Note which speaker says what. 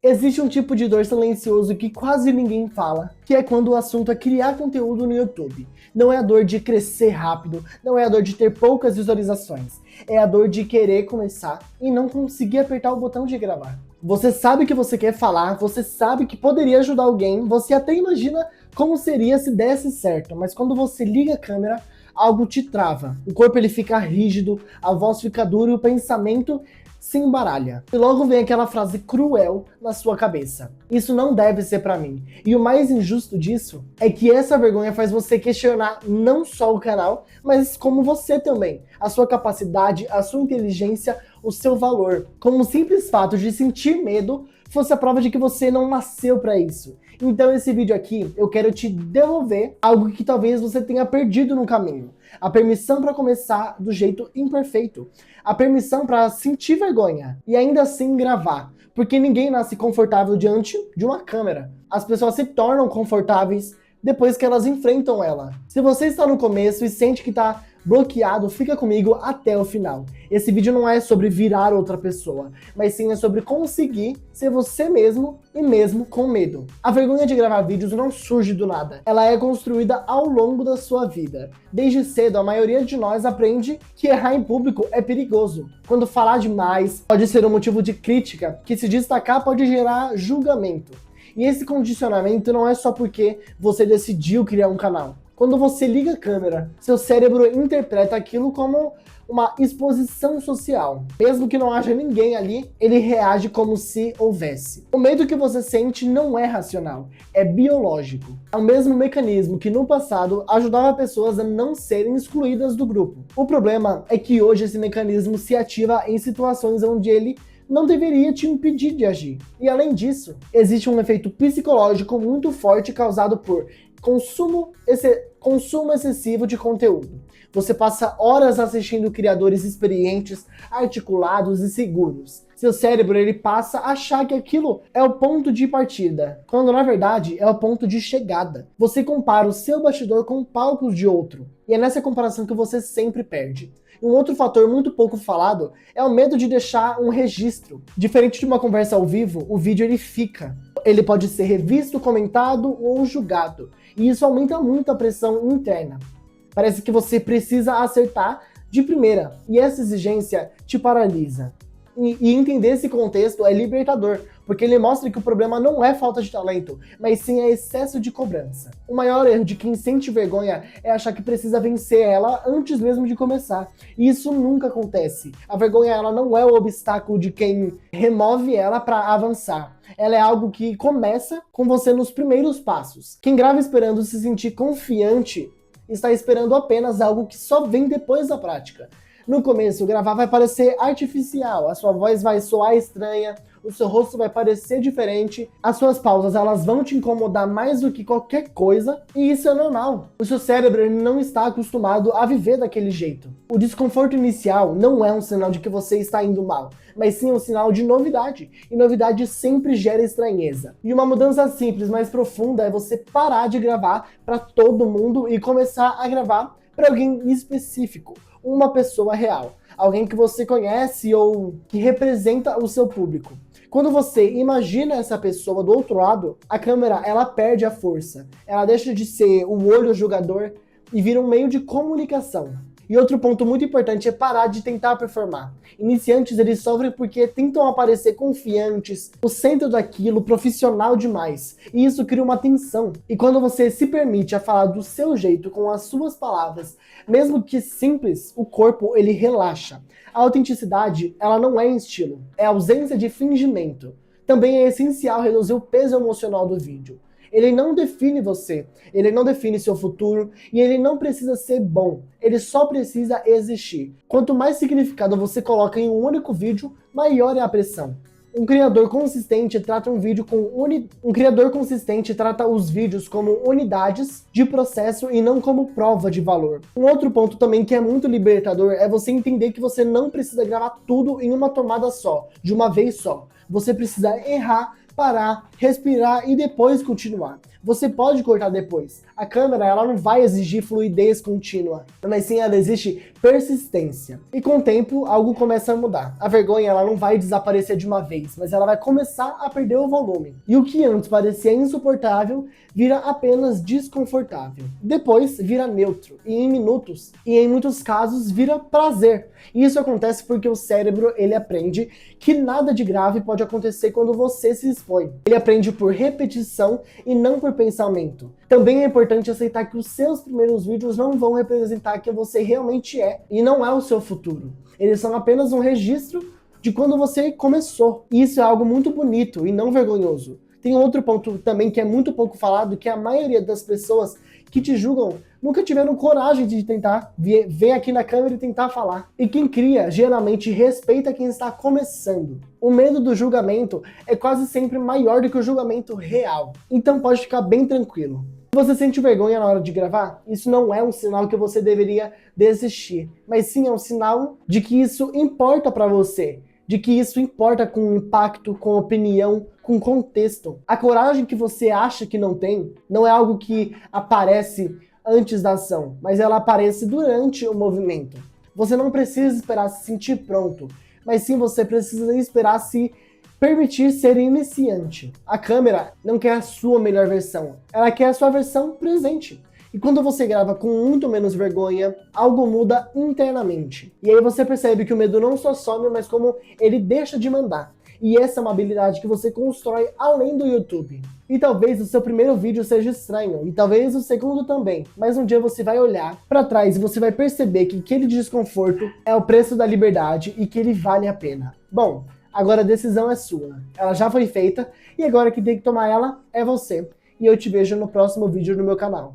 Speaker 1: Existe um tipo de dor silencioso que quase ninguém fala, que é quando o assunto é criar conteúdo no YouTube. Não é a dor de crescer rápido, não é a dor de ter poucas visualizações, é a dor de querer começar e não conseguir apertar o botão de gravar. Você sabe que você quer falar, você sabe que poderia ajudar alguém, você até imagina como seria se desse certo, mas quando você liga a câmera, algo te trava. O corpo ele fica rígido, a voz fica dura e o pensamento se embaralha. E logo vem aquela frase cruel na sua cabeça: isso não deve ser pra mim. E o mais injusto disso é que essa vergonha faz você questionar não só o canal, mas como você também. A sua capacidade, a sua inteligência, o seu valor. Como o simples fato de sentir medo fosse a prova de que você não nasceu pra isso. Então esse vídeo aqui, eu quero te devolver algo que talvez você tenha perdido no caminho. A permissão para começar do jeito imperfeito. A permissão para sentir vergonha e ainda assim gravar. Porque ninguém nasce confortável diante de uma câmera. As pessoas se tornam confortáveis depois que elas enfrentam ela. Se você está no começo e sente que está bloqueado, fica comigo até o final. Esse vídeo não é sobre virar outra pessoa, mas sim é sobre conseguir ser você mesmo e mesmo com medo. A vergonha de gravar vídeos não surge do nada. Ela é construída ao longo da sua vida. Desde cedo, a maioria de nós aprende que errar em público é perigoso. Quando falar demais pode ser um motivo de crítica, que se destacar pode gerar julgamento. E esse condicionamento não é só porque você decidiu criar um canal. Quando você liga a câmera, seu cérebro interpreta aquilo como uma exposição social. Mesmo que não haja ninguém ali, ele reage como se houvesse. O medo que você sente não é racional, é biológico. É o mesmo mecanismo que no passado ajudava pessoas a não serem excluídas do grupo. O problema é que hoje esse mecanismo se ativa em situações onde ele não deveria te impedir de agir. E além disso, existe um efeito psicológico muito forte causado por consumo excessivo de conteúdo. Você passa horas assistindo criadores experientes, articulados e seguros. Seu cérebro ele passa a achar que aquilo é o ponto de partida, quando na verdade é o ponto de chegada. Você compara o seu bastidor com palcos de outro, e é nessa comparação que você sempre perde. Um outro fator muito pouco falado é o medo de deixar um registro. Diferente de uma conversa ao vivo, o vídeo ele fica. Ele pode ser revisto, comentado ou julgado. E isso aumenta muito a pressão interna. Parece que você precisa acertar de primeira. E essa exigência te paralisa. E entender esse contexto é libertador, porque ele mostra que o problema não é falta de talento, mas sim é excesso de cobrança. O maior erro de quem sente vergonha é achar que precisa vencer ela antes mesmo de começar. E isso nunca acontece. A vergonha ela não é o obstáculo de quem remove ela para avançar. Ela é algo que começa com você nos primeiros passos. Quem grava esperando se sentir confiante está esperando apenas algo que só vem depois da prática. No começo, gravar vai parecer artificial, a sua voz vai soar estranha, o seu rosto vai parecer diferente, as suas pausas elas vão te incomodar mais do que qualquer coisa, e isso é normal. O seu cérebro ele não está acostumado a viver daquele jeito. O desconforto inicial não é um sinal de que você está indo mal, mas sim um sinal de novidade, e novidade sempre gera estranheza. E uma mudança simples, mais profunda, é você parar de gravar para todo mundo e começar a gravar para alguém específico. Uma pessoa real, alguém que você conhece ou que representa o seu público. Quando você imagina essa pessoa do outro lado, a câmera ela perde a força, ela deixa de ser o olho julgador e vira um meio de comunicação. E outro ponto muito importante é parar de tentar performar. Iniciantes eles sofrem porque tentam aparecer confiantes, o centro daquilo, profissional demais. E isso cria uma tensão. E quando você se permite a falar do seu jeito, com as suas palavras, mesmo que simples, o corpo ele relaxa. A autenticidade, ela não é estilo, é ausência de fingimento. Também é essencial reduzir o peso emocional do vídeo. Ele não define você, ele não define seu futuro e ele não precisa ser bom, ele só precisa existir. Quanto mais significado você coloca em um único vídeo, maior é a pressão. Um criador consistente trata os vídeos como unidades de processo e não como prova de valor. Um outro ponto também que é muito libertador é você entender que você não precisa gravar tudo em uma tomada só, de uma vez só. Você precisa errar, parar, respirar e depois continuar. Você pode cortar depois. A câmera, ela não vai exigir fluidez contínua, mas sim ela exige persistência. E com o tempo, algo começa a mudar. A vergonha, ela não vai desaparecer de uma vez, mas ela vai começar a perder o volume. E o que antes parecia insuportável, vira apenas desconfortável. Depois, vira neutro. E em minutos, e em muitos casos, vira prazer. E isso acontece porque o cérebro, ele aprende que nada de grave pode acontecer quando você se expõe. Ele aprende por repetição e não por pensamento. Também é importante aceitar que os seus primeiros vídeos não vão representar quem você realmente é, e não é o seu futuro. Eles são apenas um registro de quando você começou. E isso é algo muito bonito e não vergonhoso. Tem outro ponto também que é muito pouco falado, que a maioria das pessoas que te julgam nunca tiveram coragem de tentar ver aqui na câmera e tentar falar. E quem cria, geralmente, respeita quem está começando. O medo do julgamento é quase sempre maior do que o julgamento real. Então pode ficar bem tranquilo. Se você sente vergonha na hora de gravar, isso não é um sinal que você deveria desistir, mas sim é um sinal de que isso importa para você, de que isso importa com impacto, com opinião, com contexto. A coragem que você acha que não tem, não é algo que aparece antes da ação, mas ela aparece durante o movimento. Você não precisa esperar se sentir pronto, mas sim você precisa esperar se permitir ser iniciante. A câmera não quer a sua melhor versão, ela quer a sua versão presente. E quando você grava com muito menos vergonha, algo muda internamente. E aí você percebe que o medo não só some, mas como ele deixa de mandar. E essa é uma habilidade que você constrói além do YouTube. E talvez o seu primeiro vídeo seja estranho, e talvez o segundo também. Mas um dia você vai olhar para trás e você vai perceber que aquele desconforto é o preço da liberdade e que ele vale a pena. Bom, agora a decisão é sua. Ela já foi feita e agora quem tem que tomar ela é você. E eu te vejo no próximo vídeo no meu canal.